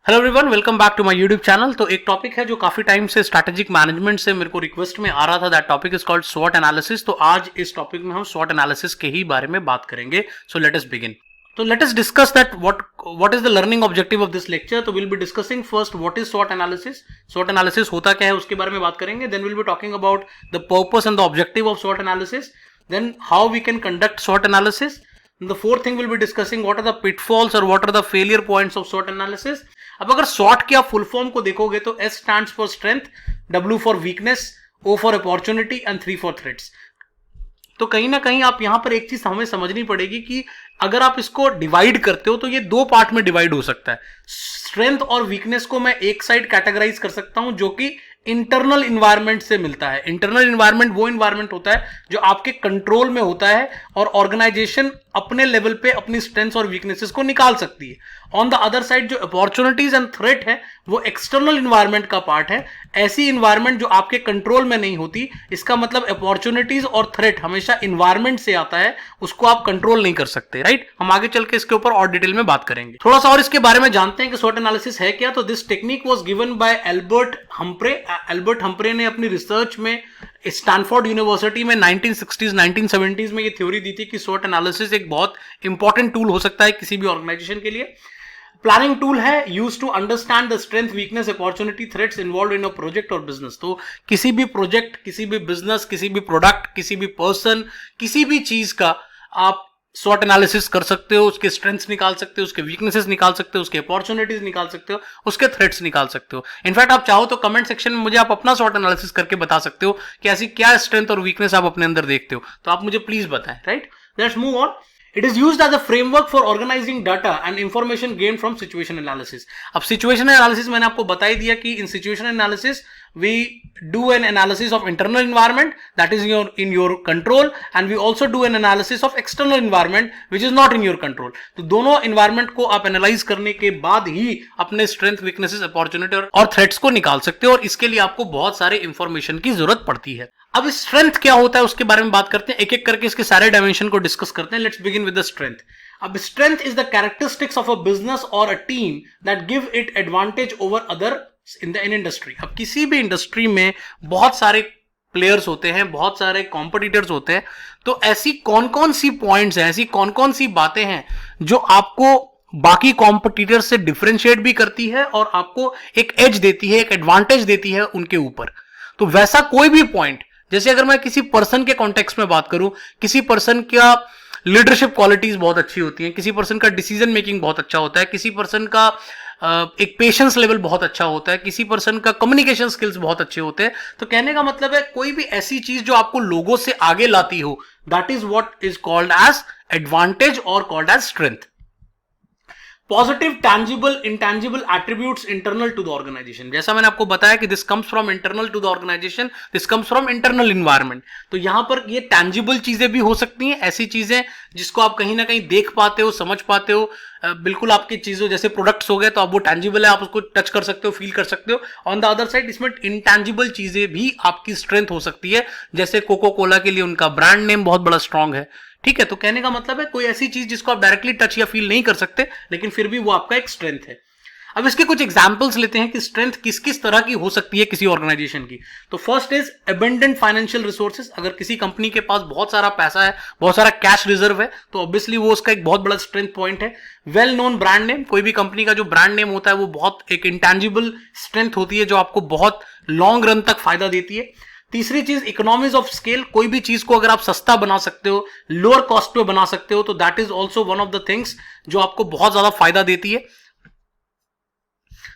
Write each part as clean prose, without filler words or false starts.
Hello everyone, welcome back to my YouTube channel. तो एक topic है जो काफी टाइम से स्ट्रैटेजिक मैनेजमेंट से मेरे को रिक्वेस्ट में आ रहा था। दैट टॉपिक इज कॉल्ड स्वॉट एनालिसिस। तो आज इस टॉपिक में हम स्वॉट एनालिसिस के ही बारे में बात करेंगे। So let us begin. तो let us discuss that what is the learning objective of this lecture. तो will be discussing first what is स्वॉट analysis, स्वॉट analysis होता क्या है उसके बारे में बात करेंगे। Then will be talking about the purpose and the objective of स्वॉट analysis, then how we can conduct स्वॉट analysis. The fourth thing we'll be discussing what are the pitfalls or what are the failure points of SWOT analysis. अब अगर SWOT की आप full form को देखोगे तो S stands for strength, W for weakness, O for opportunity and 3 for threats. तो कहीं ना कहीं आप यहां पर एक चीज हमें समझनी पड़ेगी कि अगर आप इसको डिवाइड करते हो तो ये दो पार्ट में डिवाइड हो सकता है। स्ट्रेंथ और वीकनेस को मैं एक साइड कैटेगराइज कर सकता हूं जो कि इंटरनल इन्वायरमेंट से मिलता है। इंटरनल इन्वायरमेंट वो इन्वायरमेंट होता है जो आपके कंट्रोल में होता है और ऑर्गेनाइजेशन अपने लेवल पे अपनी स्ट्रेंथ्स और वीकनेसेस को निकाल सकती है। ऑन द अदर साइड जो अपॉर्चुनिटीज एंड थ्रेट है वो एक्सटर्नल इन्वायरमेंट का पार्ट है। ऐसी इन्वायरमेंट जो आपके कंट्रोल में नहीं होती, इसका मतलब अपॉर्चुनिटीज और थ्रेट हमेशा इन्वायरमेंट से आता है, उसको आप कंट्रोल नहीं कर सकते, राइट। हम आगे चल के इसके ऊपर और डिटेल में बात करेंगे। थोड़ा सा और इसके बारे में जानते हैं कि स्वॉट एनालिसिस है क्या। तो this technique was given by Albert Humphrey. Albert Humphrey ने अपनी रिसर्च में स्टैनफोर्ड यूनिवर्सिटी में 1960s 1970s में ये थ्योरी दी थी कि स्वॉट एनालिसिस एक बहुत इंपॉर्टेंट टूल हो सकता है किसी भी ऑर्गेनाइजेशन के लिए। प्लानिंग टूल है use to understand the strength, weakness, opportunity, threats involve in a project और बिजनेस। तो किसी भी प्रोजेक्ट, किसी भी बिजनेस, किसी भी प्रोडक्ट, किसी भी पर्सन, किसी भी चीज का आप स्वॉट एनालिसिस कर सकते हो। उसके स्ट्रेंथ्स निकाल सकते हो, उसके वीकनेसेस निकाल सकते हो, उसके अपॉर्चुनिटीज निकाल सकते हो, उसके थ्रेट्स निकाल सकते हो। इनफैक्ट आप चाहो तो कमेंट सेक्शन में मुझे आप अपना स्वॉट एनालिसिस करके बता सकते हो कि ऐसी क्या स्ट्रेंथ और वीकनेस आप अपने अंदर देखते हो, तो आप मुझे प्लीज बताएं, right. Let's move on. It is used as a framework for organizing data and information gained from situation analysis. अब situation analysis मैंने आपको बता ही दिया कि in situation analysis we do an analysis of internal environment that is in your control and we also do an analysis of external environment which is not in your control. तो दोनों environment को आप analyze करने के बाद ही अपने strength, weaknesses, opportunity और threats को निकाल सकते हो और इसके लिए आपको बहुत सारे information की जरूरत पड़ती है। अब स्ट्रेंथ क्या होता है उसके बारे में बात करते हैं, एक एक करके इसके सारे डायमेंशन को डिस्कस करते हैं। Let's begin with the strength. अब strength is the characteristics of a business और a team that give it advantage over other in industry. अब किसी भी इंडस्ट्री में बहुत सारे प्लेयर्स होते हैं, बहुत सारे कॉम्पिटिटर्स होते हैं, तो ऐसी कौन कौन सी पॉइंट्स हैं, ऐसी कौन कौन सी बातें हैं जो आपको बाकी कॉम्पिटिटर से डिफरेंशिएट भी करती है और आपको एक एज देती है, एक एडवांटेज देती है उनके ऊपर। तो वैसा कोई भी पॉइंट, जैसे अगर मैं किसी पर्सन के कॉन्टेक्स्ट में बात करूं, किसी पर्सन का लीडरशिप क्वालिटीज बहुत अच्छी होती हैं, किसी पर्सन का डिसीजन मेकिंग बहुत अच्छा होता है, किसी पर्सन का एक पेशेंस लेवल बहुत अच्छा होता है, किसी पर्सन का कम्युनिकेशन स्किल्स बहुत अच्छे होते हैं। तो कहने का मतलब है कोई भी ऐसी चीज जो आपको लोगों से आगे लाती हो, that is what is called as advantage और called as strength. Positive, tangible, intangible attributes internal to the organisation. जैसा मैंने आपको बताया कि this comes from internal to the organisation, this comes from internal environment. तो यहां पर ये टैंजिबल चीजें भी हो सकती हैं, ऐसी चीजें जिसको आप कहीं ना कहीं देख पाते हो, समझ पाते हो, बिल्कुल आपकी चीजों जैसे प्रोडक्ट्स हो गए तो आप वो टैंजिबल है, आप उसको टच कर सकते हो, फील कर सकते हो। ऑन द अदर साइड इसमें इंटैंजिबल चीजें भी आपकी स्ट्रेंथ हो सकती है, जैसे कोको कोला के लिए उनका ब्रांड नेम बहुत बड़ा स्ट्रांग है, ठीक है। तो कहने का मतलब है कोई ऐसी चीज जिसको आप डायरेक्टली टच या फील नहीं कर सकते लेकिन फिर भी वो आपका एक स्ट्रेंथ है। अब इसके कुछ एग्जांपल्स लेते हैं कि स्ट्रेंथ किस किस तरह की हो सकती है किसी ऑर्गेनाइजेशन की। तो first is abundant financial resources. अगर किसी कंपनी के पास बहुत सारा पैसा है, बहुत सारा कैश रिजर्व है, तो ऑब्वियसली वो उसका एक बहुत बड़ा स्ट्रेंथ पॉइंट है। Well known brand name. कोई भी कंपनी का जो ब्रांड नेम होता है वो बहुत एक इंटैंजिबल स्ट्रेंथ होती है जो आपको बहुत लॉन्ग रन तक फायदा देती है। तीसरी चीज इकोनॉमीज ऑफ स्केल। कोई भी चीज को अगर आप सस्ता बना सकते हो, लोअर कॉस्ट पे बना सकते हो, तो that is also one of the things जो आपको बहुत ज्यादा फायदा देती है।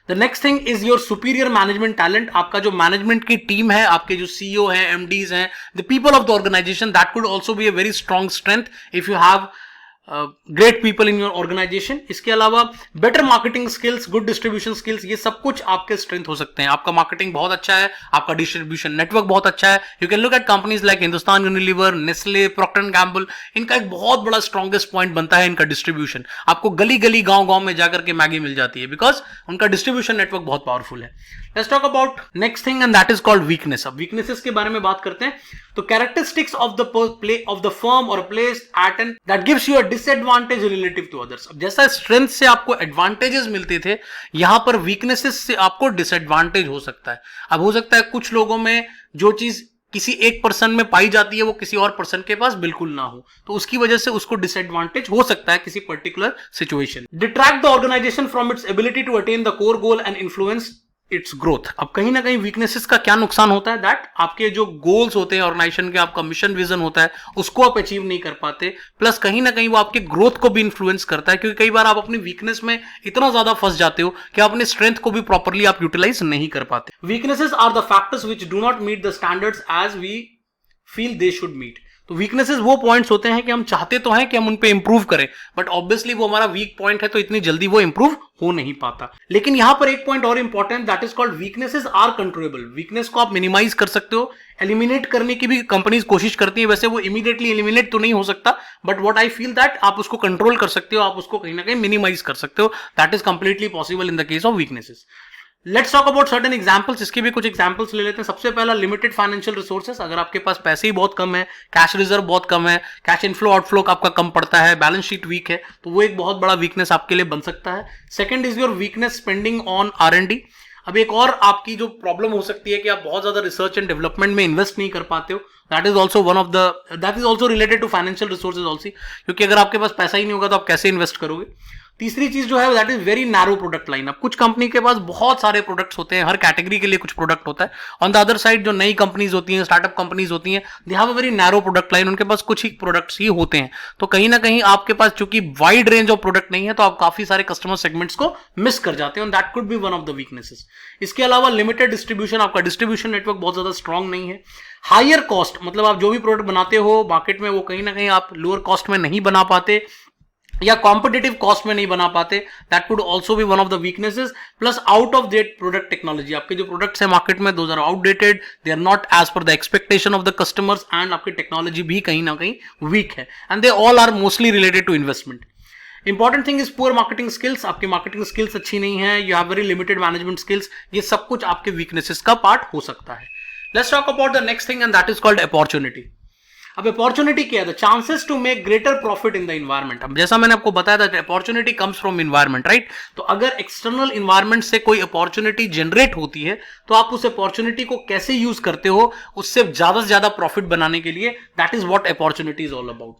The next thing is your superior management talent. आपका जो मैनेजमेंट की टीम है, आपके जो सीईओ हैं, एमडीज हैं, the people of the organisation, that could also be a very strong strength if you have great people in your organisation. इसके अलावा better marketing skills, good distribution skills, ये सब कुछ आपके स्ट्रेंथ हो सकते हैं। आपका मार्केटिंग बहुत अच्छा है, आपका डिस्ट्रीब्यूशन नेटवर्क बहुत अच्छा है। You can look at companies like Hindustan Unilever, Nestle, Procter and Gamble. इनका एक बहुत बड़ा स्ट्रॉन्गेस्ट पॉइंट बनता है इनका डिस्ट्रीब्यूशन। आपको गली गली, गांव गांव में जाकर के मैगी मिल जाती है बिकॉज उनका डिस्ट्रीब्यूशन नेटवर्क बहुत पावरफुल है। Let's talk about next thing and that is called weakness. अब वीकनेसेस के बारे में बात करते हैं। तो characteristics of the play of the firm और place at an that gives you a disadvantage relative to others. अब जैसा स्ट्रेंथ से आपको एडवांटेजेस मिलते थे, यहां पर वीकनेसेस से आपको डिसएडवांटेज हो सकता है। अब हो सकता है कुछ लोगों में जो चीज किसी एक पर्सन में पाई जाती है वो किसी और पर्सन के पास बिल्कुल ना हो, तो उसकी वजह से उसको डिसएडवांटेज हो सकता है किसी particular situation. Detract the organisation from its ability to attain the core goal and influence its growth. अब कहीं ना कहीं वीकनेसेस का क्या नुकसान होता है, दैट आपके जो गोल्स होते हैं ऑर्गेनाइजेशन के, आपका मिशन विजन होता है, उसको आप अचीव नहीं कर पाते, प्लस कहीं ना कहीं वो आपके ग्रोथ को भी इन्फ्लुएंस करता है, क्योंकि कई बार आप अपनी वीकनेस में इतना ज्यादा फंस जाते हो कि अपने स्ट्रेंथ को भी प्रॉपरली आप यूटिलाइज नहीं कर पाते। Weaknesses are the factors which do not meet the standards as we feel they should meet. तो वीकनेसेस वो पॉइंट्स होते हैं कि हम चाहते तो हैं कि हम उन पे इंप्रूव करें, बट ऑब्वियसली वो हमारा वीक पॉइंट है, तो इतनी जल्दी वो इंप्रूव हो नहीं पाता। लेकिन यहां पर एक पॉइंट और important, that is called weaknesses are controllable. Weakness को आप मिनिमाइज कर सकते हो, एलिमिनेट करने की भी कंपनीज कोशिश करती है। वैसे वो इमीडिएटली एलिमिनेट तो नहीं हो सकता, but what I feel that आप उसको कंट्रोल कर सकते हो, आप उसको कहीं ना कहीं मिनिमाइज कर सकते हो। That is completely possible in the case of weaknesses. Let's talk about certain examples. इसके भी कुछ एग्जांपल्स ले लेते हैं। सबसे पहला, लिमिटेड फाइनेंशियल रिसोर्सेस। अगर आपके पास पैसे ही बहुत कम है, कैश रिजर्व बहुत कम है, कैश इनफ्लो आउटफ्लो आपका कम पड़ता है, बैलेंस शीट वीक है, तो वो एक बहुत बड़ा वीकनेस आपके लिए बन सकता है। Second is your weakness spending on R&D। अब एक और आपकी जो प्रॉब्लम हो सकती है कि आप बहुत ज्यादा रिसर्च एंड डेवलपमेंट में इन्वेस्ट नहीं कर पाते हो। That is also related to financial resources also, क्योंकि अगर आपके पास पैसा ही नहीं होगा तो आप कैसे इन्वेस्ट करोगे। तीसरी चीज जो है that is very narrow product line. अब कुछ कंपनी के पास बहुत सारे प्रोडक्ट्स होते हैं, हर कैटेगरी के लिए कुछ प्रोडक्ट होता है। ऑन द अदर साइड जो नई कंपनीज होती हैं, स्टार्टअप कंपनीज होती हैं, they have a very narrow product line, उनके पास कुछ ही प्रोडक्ट्स ही होते हैं। तो कहीं ना कहीं आपके पास चूंकि वाइड रेंज ऑफ प्रोडक्ट नहीं है, तो आप काफी सारे कस्टमर सेगमेंट्स को मिस कर जाते हैं, that could be one of the weaknesses. इसके अलावा लिमिटेड डिस्ट्रीब्यूशन, आपका डिस्ट्रीब्यूशन नेटवर्क बहुत ज्यादा स्ट्रॉन्ग नहीं है। हायर कॉस्ट, मतलब आप जो भी प्रोडक्ट बनाते हो मार्केट में, वो कहीं ना कहीं आप लोअर कॉस्ट में नहीं बना पाते या कॉम्पिटिटिव कॉस्ट में नहीं बना पाते, that could also be one of the weaknesses. Plus out of date product technology, आपके जो प्रोडक्ट्स है मार्केट में, those are outdated, they are not as per the expectation of the customers, and आपकी technology भी कहीं ना कहीं weak है, and they all are mostly related to investment. Important thing is poor marketing skills. आपकी marketing skills अच्छी नहीं है, you have very limited management skills, ये सब कुछ आपके वीकनेसेस का पार्ट हो सकता है। Let's talk about the next thing, and that is called opportunity. अब अपॉर्चुनिटी क्या है? The chances to make greater profit in the environment. अब जैसा मैंने आपको बताया था, opportunity comes from environment, right? तो अगर एक्सटर्नल इन्वायरमेंट से कोई अपॉर्चुनिटी जनरेट होती है, तो आप उस अपॉर्चुनिटी को कैसे यूज करते हो उससे ज्यादा से ज्यादा प्रॉफिट बनाने के लिए, that is what opportunity is all about.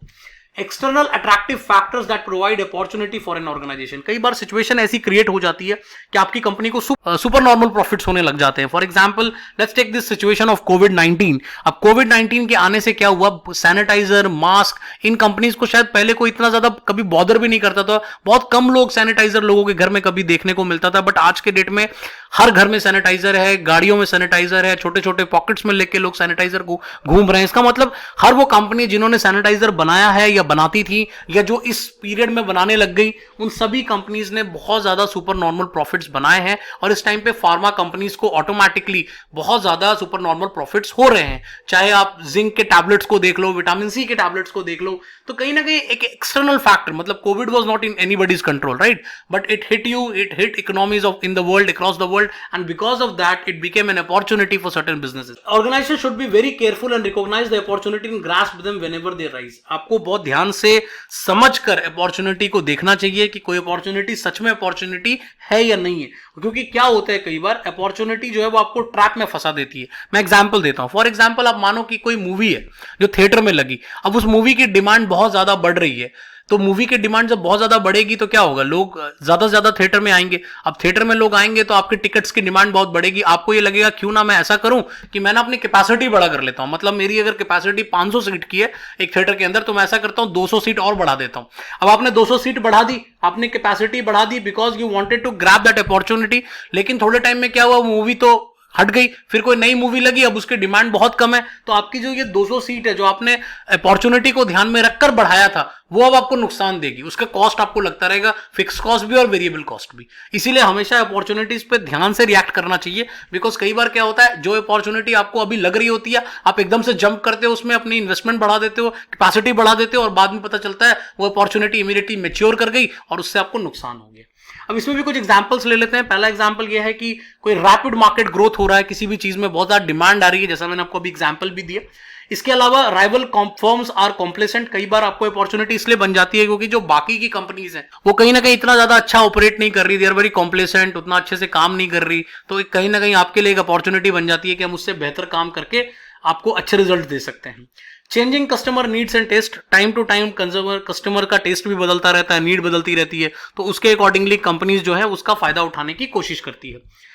External attractive factors that provide opportunity for an organisation. कई बार सिचुएशन ऐसी क्रिएट हो जाती है कि आपकी कंपनी को सुपर नॉर्मल प्रॉफिट्स होने लग जाते हैं। For example, let's take this situation of कोविड-19। अब कोविड-19 के आने से क्या हुआ, सैनिटाइजर, मास्क, इन कंपनीज को शायद पहले कोई इतना ज्यादा कभी बॉदर भी नहीं करता था, बहुत कम लोग सैनिटाइजर लोगों के घर में कभी देखने को मिलता था, बट आज के डेट में हर घर में सैनिटाइजर है, गाड़ियों में सैनिटाइजर है, छोटे छोटे पॉकेट्स में लेके लोग सैनिटाइजर को घूम रहे हैं। इसका मतलब हर वो कंपनी जिन्होंने सैनिटाइजर बनाया है या बनाती थी या जो इस पीरियड में बनाने लग गई, उन सभी कंपनीज ने बहुत ज्यादा सुपर नॉर्मल प्रॉफिट्स बनाए हैं, और इस टाइम पे फार्मा कंपनीज को ऑटोमेटिकली बहुत ज्यादा सुपर नॉर्मल प्रॉफिट्स हो रहे हैं। चाहे आप जिंक के टैबलेट्स को देख लो, विटामिन सी के टैबलेट्स को देख लो, तो कहीं ना कहीं एक एक्सटर्नल फैक्टर, मतलब Covid was not in anybody's control, right? But it hit you, it hit economies of in the world, across the world, and because of that it became an opportunity for certain businesses. Organizations should be very careful and recognize the opportunity and grasp them whenever they rise. आपको बहुत ध्यान से समझकर opportunity को देखना चाहिए कि कोई अपॉर्चुनिटी सच में अपॉर्चुनिटी है या नहीं है, क्योंकि क्या होता है कई बार अपॉर्चुनिटी जो है वो आपको ट्रैप में फंसा देती है। मैं एग्जांपल देता हूं। फॉर एग्जांपल, आप मानो कि कोई मूवी है जो थिएटर में लगी, अब उस मूवी की डिमांड बहुत ज्यादा बढ़ रही है, तो मूवी की डिमांड जब बहुत ज्यादा बढ़ेगी तो क्या होगा, लोग ज्यादा से ज्यादा थिएटर में आएंगे। अब थिएटर में लोग आएंगे तो आपके टिकट्स की डिमांड बहुत बढ़ेगी। आपको ये लगेगा क्यों ना मैं ऐसा करूं कि मैं ना अपनी कैपेसिटी बड़ा कर लेता हूं, मतलब मेरी अगर कैपेसिटी 500 सीट की है एक थिएटर के अंदर, तो मैं ऐसा करता हूं 200 सीट और बढ़ा देता हूं। अब आपने 200 सीट बढ़ा दी, आपने कैपेसिटी बढ़ा दी, because you wanted to grab that opportunity. लेकिन थोड़े टाइम में क्या हुआ, मूवी तो हट गई, फिर कोई नई मूवी लगी, अब उसकी डिमांड बहुत कम है, तो आपकी जो ये 200 सीट है जो आपने अपॉर्चुनिटी को ध्यान में रखकर बढ़ाया था, वो अब आपको नुकसान देगी। उसका कॉस्ट आपको लगता रहेगा, फिक्स कॉस्ट भी और वेरिएबल कॉस्ट भी। इसीलिए हमेशा अपॉर्चुनिटीज पे ध्यान से रिएक्ट करना चाहिए, बिकॉज कई बार क्या होता है, जो अपॉर्चुनिटी आपको अभी लग रही होती है, आप एकदम से जंप करते हो, उसमें अपनी इन्वेस्टमेंट बढ़ा देते हो, कैपेसिटी बढ़ा देते हो, और बाद में पता चलता है वो अपॉर्चुनिटी इमीडिएटली मैच्योर कर गई और उससे आपको नुकसान हो गया। अब इसमें भी कुछ एग्जांपल्स ले लेते हैं। पहला एग्जांपल ये है कि कोई रैपिड मार्केट ग्रोथ हो रहा है, किसी भी चीज में बहुत ज्यादा डिमांड आ रही है, जैसा मैंने आपको अभी एग्जांपल भी दिया। इसके अलावा राइवल फर्म्स आर कॉम्प्लेसेंट, कई बार आपको अपॉर्चुनिटी इसलिए बन जाती है क्योंकि जो बाकी की कंपनीज हैं वो कहीं ना कहीं इतना ज्यादा अच्छा ऑपरेट नहीं कर रही, दे आर वेरी कॉम्प्लेसेंट, उतना अच्छे से काम नहीं कर रही, तो कहीं ना कहीं आपके लिए एक अपॉर्चुनिटी बन जाती है कि हम उससे बेहतर काम करके आपको अच्छे रिजल्ट दे सकते हैं। Changing customer needs and taste, time to time customer का टेस्ट भी बदलता रहता है, नीड बदलती रहती है, तो उसके अकॉर्डिंगली कंपनीज जो है उसका फायदा उठाने की कोशिश करती है।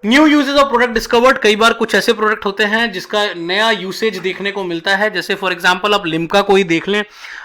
New uses of product discovered, कई बार कुछ ऐसे प्रोडक्ट होते हैं जिसका नया यूसेज देखने को मिलता है, जैसे फॉर एग्जांपल आप लिम्का को ही देख लें।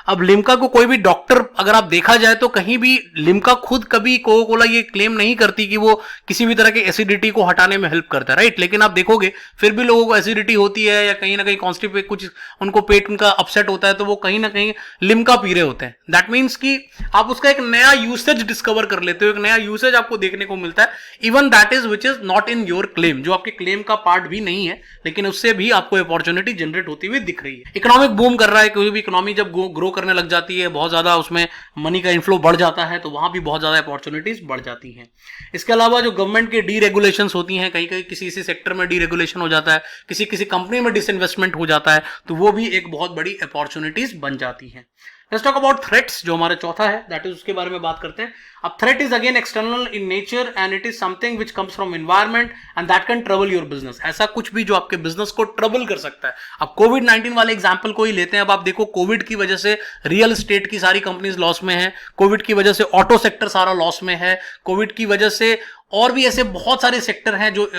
अब लिम्का को कोई भी डॉक्टर अगर आप देखा जाए तो कहीं भी लिम्का खुद कभी कोका कोला ये क्लेम नहीं करती कि वो किसी भी तरह के एसिडिटी को हटाने में हेल्प करता है, राइट। लेकिन आप देखोगे फिर भी लोगों को एसिडिटी होती है या कहीं ना कहीं कॉन्स्टिपेट, कुछ उनको पेट उनका अपसेट होता है, तो वो कहीं ना कहीं लिम्का पी रहे होते हैं। दैट मीन्स कि आप उसका एक नया यूसेज डिस्कवर कर लेते हो, एक नया यूसेज आपको देखने को मिलता है, even that is which is not in your claim, जो आपके क्लेम का पार्ट भी नहीं है, लेकिन उससे भी आपको अपॉर्चुनिटी जनरेट होती हुई दिख रही है। इकोनॉमिक बूम कर रहा है, कोई भी इकोनॉमी जब ग्रो करने लग जाती है, बहुत ज्यादा उसमें मनी का इनफ्लो बढ़ जाता है, तो वहां भी बहुत ज्यादा अपॉर्चुनिटीज बढ़ जाती हैं। इसके अलावा जो गवर्नमेंट की डीरेगुलेशंस होती हैं, कहीं कहीं किसी सेक्टर में डीरेगुलेशन हो जाता है, किसी कंपनी में डिसइन्वेस्टमेंट हो जाता है, तो वो भी एक बहुत बड़ी अपॉर्चुनिटीज बन जाती हैं। लेट्स टॉक अबाउट थ्रेट्स, जो हमारा चौथा है, दैट इज उसके बारे में बात करते हैं। अब threat is again external in nature and it is something which comes from environment and that can trouble your business, ऐसा कुछ भी जो आपके बिजनेस को ट्रबल कर सकता है। अब कोविड-19 वाले एग्जांपल को ही लेते हैं। अब आप देखो कोविड की वजह से रियल एस्टेट की सारी कंपनीज लॉस में है, कोविड की वजह से ऑटो सेक्टर सारा लॉस में है, कोविड की वजह से और भी ऐसे बहुत सारे सेक्टर हैं जो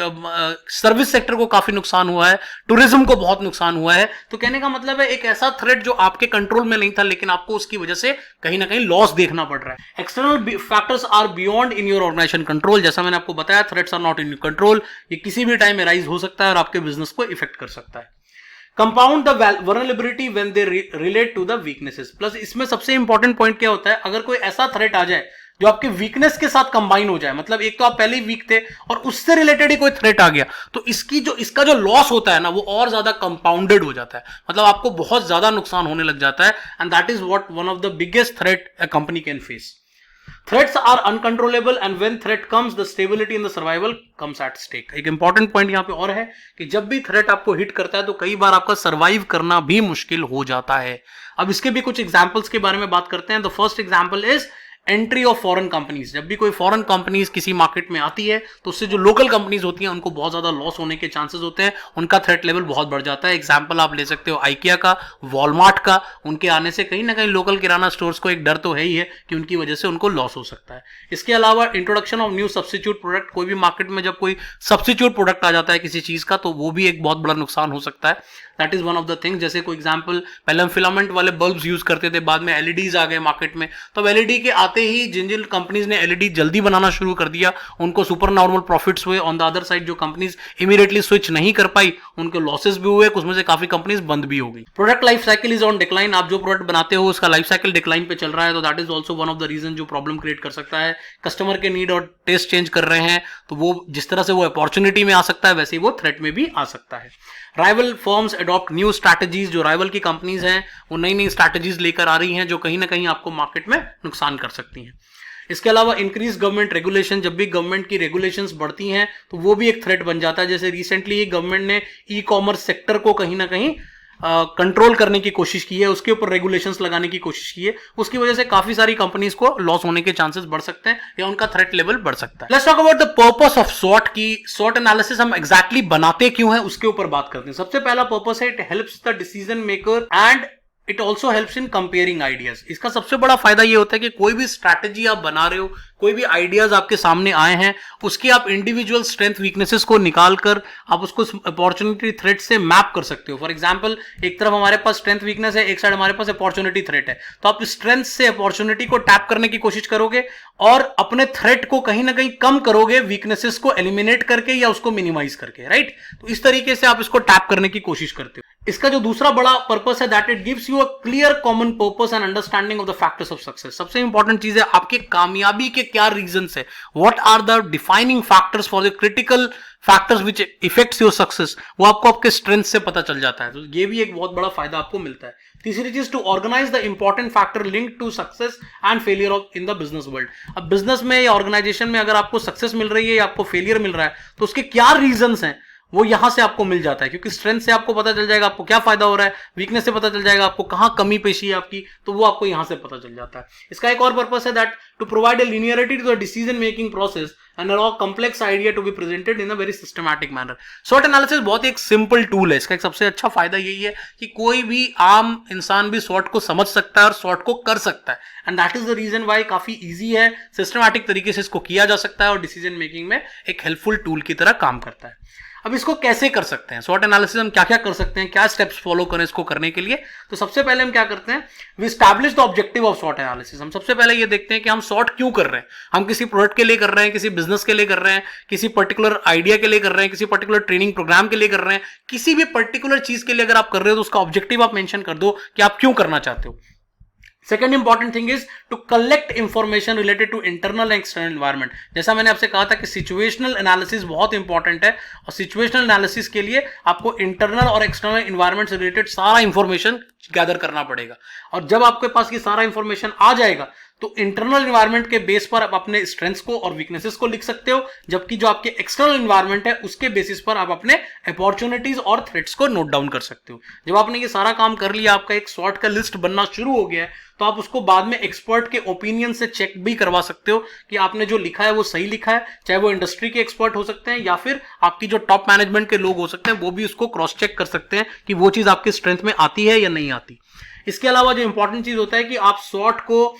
सर्विस सेक्टर को काफी नुकसान हुआ है, टूरिज्म को बहुत नुकसान हुआ है। तो कहने का मतलब है एक ऐसा थ्रेट जो आपके कंट्रोल में नहीं था, लेकिन आपको उसकी वजह से कहीं ना कहीं लॉस देखना पड़ रहा है। External factors are beyond in your organisation control, जैसा मैंने आपको बताया, threats are not in your control, ये किसी भी टाइम राइज हो सकता है और आपके बिजनेस को इफेक्ट कर सकता है। Compound the vulnerability when they relate to the weaknesses, plus इसमें सबसे इंपॉर्टेंट पॉइंट क्या होता है, अगर कोई ऐसा थ्रेट आ जाए जो आपके वीकनेस के साथ कंबाइन हो जाए, मतलब एक तो आप पहले ही वीक थे और उससे रिलेटेड ही कोई थ्रेट आ गया, तो इसका जो लॉस होता है ना, वो और ज्यादा कंपाउंडेड हो जाता है, मतलब आपको बहुत ज्यादा नुकसान होने लग जाता है। And that is what one of the biggest threat a company can face. Threats are uncontrollable and when threat comes, the stability and the survival comes at stake. एक इंपॉर्टेंट पॉइंट यहां पे और है कि जब भी थ्रेट आपको hit करता है तो कई बार आपका सर्वाइव करना भी मुश्किल हो जाता है। अब इसके भी कुछ एग्जांपल्स के बारे में बात करते हैं। The first example is entry of foreign companies. जब भी कोई फॉरेन कंपनीज किसी मार्केट में आती है तो उससे जो लोकल कंपनीज होती हैं उनको बहुत ज्यादा लॉस होने के चांसेस होते हैं, उनका थ्रेट लेवल बहुत बढ़ जाता है। एग्जांपल आप ले सकते हो आइकिया का, वॉलमार्ट का, उनके आने से कहीं ना कहीं लोकल किराना स्टोर्स को एक डर तो है ही है कि उनकी वजह से उनको लॉस हो सकता है। इसके अलावा introduction of new substitute product, कोई भी मार्केट में जब कोई सब्स्टिट्यूट प्रोडक्ट आ जाता है किसी चीज का, तो वो भी एक बहुत बड़ा नुकसान हो सकता है। That is one of the things. जैसे कोई एग्जांपल, पहले हम फिलामेंट वाले बल्ब्स यूज करते थे, बाद में एलईडीज आ गए मार्केट में, तो एलईडी के आते ही जिन जिन कंपनीज ने एलईडी जल्दी बनाना शुरू कर दिया उनको सुपर नॉर्मल प्रॉफिट्स हुए। ऑन द अदर साइड जो कंपनीज इमीडिएटली स्विच नहीं कर पाई उनको लॉसेस भी हुए, उसमें से काफी कंपनीज बंद भी हो गई। Product life cycle is on decline, आप जो प्रोडक्ट बनाते हो उसका लाइफ साइकिल डिक्लाइन पे चल रहा है, तो that is also one of the reason जो प्रॉब्लम क्रिएट कर सकता है। कस्टमर के नीड और टेस्ट चेंज कर रहे हैं, तो वो जिस तरह से वो अपॉर्चुनिटी में आ सकता है वैसे ही वो थ्रेट में भी आ सकता है। Rival firms adopt new strategies, जो राइवल की कंपनीज हैं वो नई नई स्ट्रैटेजीज लेकर आ रही हैं जो कहीं ना कहीं आपको मार्केट में नुकसान कर सकती हैं। इसके अलावा इंक्रीज गवर्नमेंट रेगुलेशन, जब भी गवर्नमेंट की रेगुलेशंस बढ़ती हैं तो वो भी एक थ्रेट बन जाता है। जैसे रिसेंटली ही गवर्नमेंट ने ई कॉमर्स सेक्टर को कहीं ना कहीं कंट्रोल करने की कोशिश की है, उसके ऊपर रेगुलेशंस लगाने की कोशिश की है, उसकी वजह से काफी सारी कंपनीज को लॉस होने के चांसेस बढ़ सकते हैं या उनका थ्रेट लेवल बढ़ सकता है। Let's talk about the purpose of SWOT की SWOT एनालिसिस हम एग्जैक्टली बनाते क्यों हैं उसके ऊपर बात करते हैं। सबसे पहला पर्पस है it helps the decision maker and it also helps in comparing ideas. इसका सबसे बड़ा फायदा ये होता है कि कोई भी स्ट्रैटेजी आप बना रहे हो, कोई भी आइडियाज आपके सामने आए हैं, उसकी आप इंडिविजुअल स्ट्रेंथ वीकनेसेस को निकाल कर आप उसको अपॉर्चुनिटी थ्रेट से मैप कर सकते हो। फॉर एग्जांपल, एक तरफ हमारे पास स्ट्रेंथ वीकनेस है, एक साइड हमारे पास अपॉर्चुनिटी थ्रेट है, तो आप स्ट्रेंथ से अपॉर्चुनिटी को टैप करने की कोशिश करोगे और अपने थ्रेट को कहीं ना कहीं कम करोगे, वीकनेसेस को एलिमिनेट करके या उसको मिनिमाइज करके, राइट। तो इस तरीके से आप इसको टैप करने की कोशिश करते हो। इसका जो दूसरा बड़ा पर्पस है that it gives you a clear common purpose and understanding of the factors of success. सबसे इंपॉर्टेंट चीज है आपके कामयाबी के क्या रीजंस है, what are the defining factors for the critical factors which effects your success, वो आपको आपके स्ट्रेंथ से पता चल जाता है। तो ये भी एक बहुत बड़ा फायदा आपको मिलता है। तीसरी चीज, to organise the important factor link to success and failure of in the business world. अब बिजनेस में या ऑर्गेनाइजेशन में अगर आपको सक्सेस मिल रही है या आपको फेलियर मिल रहा है तो उसके क्या रीजंस हैं वो यहां से आपको मिल जाता है, क्योंकि स्ट्रेंथ से आपको पता चल जाएगा आपको क्या फायदा हो रहा है, वीकनेस से पता चल जाएगा आपको कहां कमी पेशी है आपकी, तो वो आपको यहां से पता चल जाता है। इसका एक और पर्पस है that to provide a linearity to the decision making process and allow complex idea to be presented in a very systematic manner. SWOT analysis बहुत ही एक सिंपल टूल है। इसका एक सबसे अच्छा फायदा यही है कि कोई भी आम इंसान भी SWOT को समझ सकता है और SWOT को कर सकता है, and that is the reason why काफी इजी है, सिस्टमैटिक तरीके से इसको किया जा सकता है और डिसीजन मेकिंग में एक हेल्पफुल टूल की तरह काम करता है। अब इसको कैसे कर सकते हैं, SWOT एनालिसिस हम क्या क्या कर सकते हैं, क्या स्टेप्स फॉलो करें इसको करने के लिए। तो सबसे पहले हम क्या करते हैं, we establish the objective of SWOT analysis. हम सबसे पहले ये देखते हैं कि हम SWOT क्यों कर रहे हैं। हम किसी प्रोडक्ट के लिए कर रहे हैं, किसी बिजनेस के लिए कर रहे हैं, किसी पर्टिकुलर आइडिया के लिए कर रहे हैं, किसी पर्टिकुलर ट्रेनिंग प्रोग्राम के लिए कर रहे हैं, किसी भी पर्टिकुलर चीज के लिए अगर आप कर रहे हो तो उसका ऑब्जेक्टिव आप मेंशन कर दो कि आप क्यों करना चाहते हो। Second important thing is to collect information related to internal and external environment. जैसा मैंने आपसे कहा था कि सिचुएशनल एनालिसिस बहुत इंपॉर्टेंट है, और सिचुएशनल एनालिसिस के लिए आपको इंटरनल और एक्सटर्नल एनवायरनमेंट से रिलेटेड सारा इंफॉर्मेशन गैदर करना पड़ेगा। और जब आपके पास ये सारा इंफॉर्मेशन आ जाएगा तो इंटरनल एनवायरनमेंट के बेस पर आप अपने स्ट्रेंथ्स को और वीकनेसेस को लिख सकते हो, जबकि जो आपके एक्सटर्नल एनवायरनमेंट है उसके बेसिस पर आप अपने अपॉर्चुनिटीज और थ्रेट्स को नोट डाउन कर सकते हो। जब आपने ये सारा काम कर लिया, आपका एक SWOT का लिस्ट बनना शुरू हो गया है, तो आप उसको बाद में एक्सपर्ट के ओपिनियन से चेक भी करवा सकते हो कि आपने जो लिखा है वो सही लिखा है। चाहे वो इंडस्ट्री के एक्सपर्ट हो सकते हैं या फिर आपकी जो टॉप मैनेजमेंट के लोग हो सकते हैं, वो भी उसको क्रॉस चेक कर सकते हैं कि वो चीज आपके स्ट्रेंथ में आती है या नहीं आती। इसके अलावा जो इंपॉर्टेंट चीज होता है कि आप SWOT को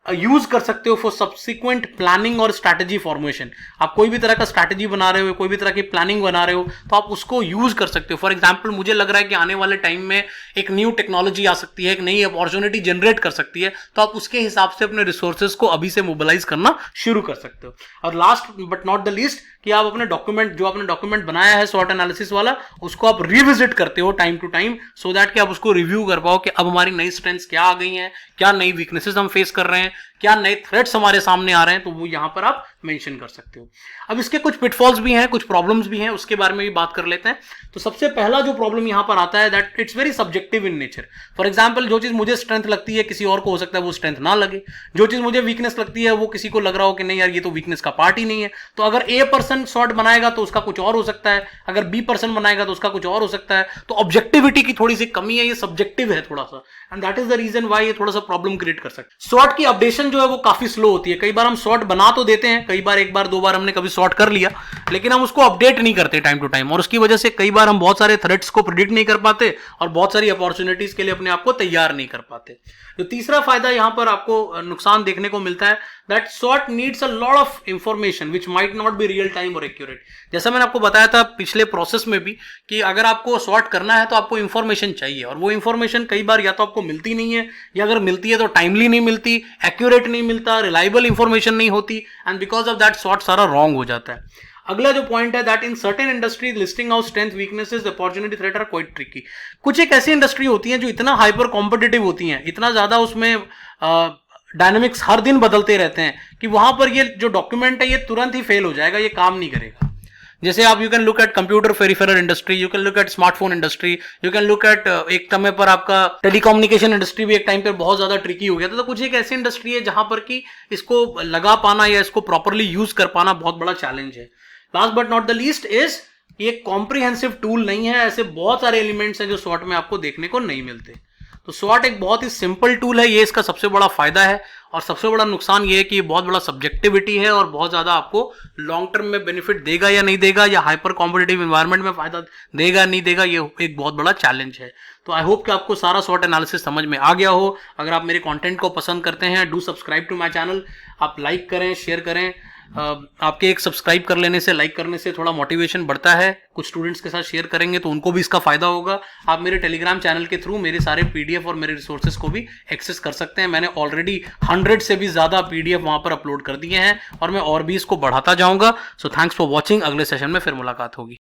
यूज कर सकते हो फॉर सब्सिक्वेंट प्लानिंग और स्ट्रैटेजी फॉर्मेशन। आप कोई भी तरह का स्ट्रैटेजी बना रहे हो, कोई भी तरह की प्लानिंग बना रहे हो, तो आप उसको यूज कर सकते हो। फॉर एग्जांपल, मुझे लग रहा है कि आने वाले टाइम में एक न्यू टेक्नोलॉजी आ सकती है, एक नई अपॉर्चुनिटी जनरेट कर सकती है, तो आप उसके हिसाब से अपने रिसोर्सेज को अभी से मोबिलाइज करना शुरू कर सकते हो। और last but not the least, कि आप अपने डॉक्यूमेंट, जो आपने डॉक्यूमेंट बनाया है SWOT एनालिसिस वाला, उसको आप रिविजिट करते हो time to time, so that कि आप उसको रिव्यू कर पाओ कि अब हमारी नई स्ट्रेंथ्स क्या आ गई हैं, क्या नई वीकनेसेस हम फेस कर रहे हैं, क्या नए थ्रेट्स हमारे सामने आ रहे हैं, तो वो यहां पर आप मेंशन कर सकते हो। अब इसके कुछ पिटफॉल्स भी हैं, कुछ प्रॉब्लम्स भी हैं, उसके बारे में भी बात कर लेते हैं। तो सबसे पहला जो प्रॉब्लम यहां पर आता है that it's very subjective in nature. For example, जो चीज मुझे स्ट्रेंथ लगती है किसी और को हो सकता है वो स्ट्रेंथ ना लगे, जो चीज मुझे वीकनेस लगती है वो किसी को लग रहा हो कि नहीं यार ये तो वीकनेस का पार्ट ही नहीं है। तो अगर A पर्सन SWOT बनाएगा तो उसका कुछ और हो सकता है, अगर B पर्सन बनाएगा तो उसका कुछ और हो सकता है। तो ऑब्जेक्टिविटी की थोड़ी सी कमी है, ये सब्जेक्टिव है थोड़ा सा, and that is the reason why ये थोड़ा सा प्रॉब्लम क्रिएट कर सकता है। SWOT की अपडेशन जो है वो काफी स्लो होती है। कई बार हम SWOT बना तो देते हैं, कई बार एक बार दो बार हमने कभी SWOT कर लिया, लेकिन हम उसको अपडेट नहीं करते टाइम टू टाइम, और उसकी वजह से कई बार हम बहुत सारे थ्रेट्स को प्रिडिक्ट नहीं कर पाते और बहुत सारी अपॉर्चुनिटीज के लिए अपने आप को तैयार नहीं कर पाते। जो तीसरा फायदा यहां पर आपको नुकसान देखने को मिलता है that SWOT needs a lot of information which might not be real time और एक्यूरेट। जैसा मैंने आपको बताया था पिछले प्रोसेस में भी कि अगर आपको SWOT करना है तो आपको इंफॉर्मेशन चाहिए, और वो इंफॉर्मेशन कई बार या तो आपको मिलती नहीं है, या अगर मिलती है तो टाइमली नहीं मिलती, एक्यूरेट नहीं मिलता, रिलायबल इंफॉर्मेशन नहीं होती, and because of that SWOT सारा रॉन्ग हो जाता है। अगला जो पॉइंट है that in certain industries listing out strength weaknesses opportunity threat are quite tricky. कुछ एक ऐसी इंडस्ट्री होती है जो इतना हाइपर कॉम्पिटिटिव होती हैं, इतना ज्यादा उसमें डायनेमिक्स हर दिन बदलते रहते हैं कि वहां पर ये जो डॉक्यूमेंट है ये तुरंत ही फेल हो जाएगा, ये काम नहीं करेगा। जैसे आप you can look eight computer peripheral industry, you can look eight smartphone industry, you can look eight एक समय पर आपका टेलीकम्युनिकेशन इंडस्ट्री भी एक टाइम पर बहुत ज्यादा ट्रिकी हो गया था। तो कुछ एक ऐसी इंडस्ट्री है जहां पर कि इसको लगा पाना या इसको प्रॉपरली यूज कर पाना बहुत बड़ा चैलेंज है। Last but not the least is ये कॉम्प्रिहेंसिव टूल नहीं है, ऐसे बहुत सारे एलिमेंट्स हैं जो SWOT में आपको देखने को नहीं मिलते। तो SWOT एक बहुत ही सिंपल टूल है, ये इसका सबसे बड़ा फायदा है, और सबसे बड़ा नुकसान ये है कि ये बहुत बड़ा सब्जेक्टिविटी है और बहुत ज्यादा आपको लॉन्ग टर्म में बेनिफिट देगा या नहीं देगा, या हाइपर कॉम्पिटिटिव एनवायरनमेंट में फायदा देगा नहीं देगा, ये एक बहुत बड़ा चैलेंज है। तो आई होप कि आपको सारा SWOT एनालिसिस समझ में आ गया हो। अगर आप मेरे कंटेंट को पसंद करते हैं, do subscribe to my channel. आप लाइक करें, शेयर करें। आपके एक सब्सक्राइब कर लेने से, लाइक करने से थोड़ा मोटिवेशन बढ़ता है। कुछ स्टूडेंट्स के साथ शेयर करेंगे तो उनको भी इसका फायदा होगा। आप मेरे टेलीग्राम चैनल के थ्रू मेरे सारे PDF और मेरे रिसोर्सेज को भी एक्सेस कर सकते हैं। मैंने ऑलरेडी 100 से भी ज्यादा PDF वहां पर अपलोड कर दिए हैं और मैं और भी इसको बढ़ाता जाऊंगा। So thanks for watching. अगले सेशन में फिर मुलाकात होगी।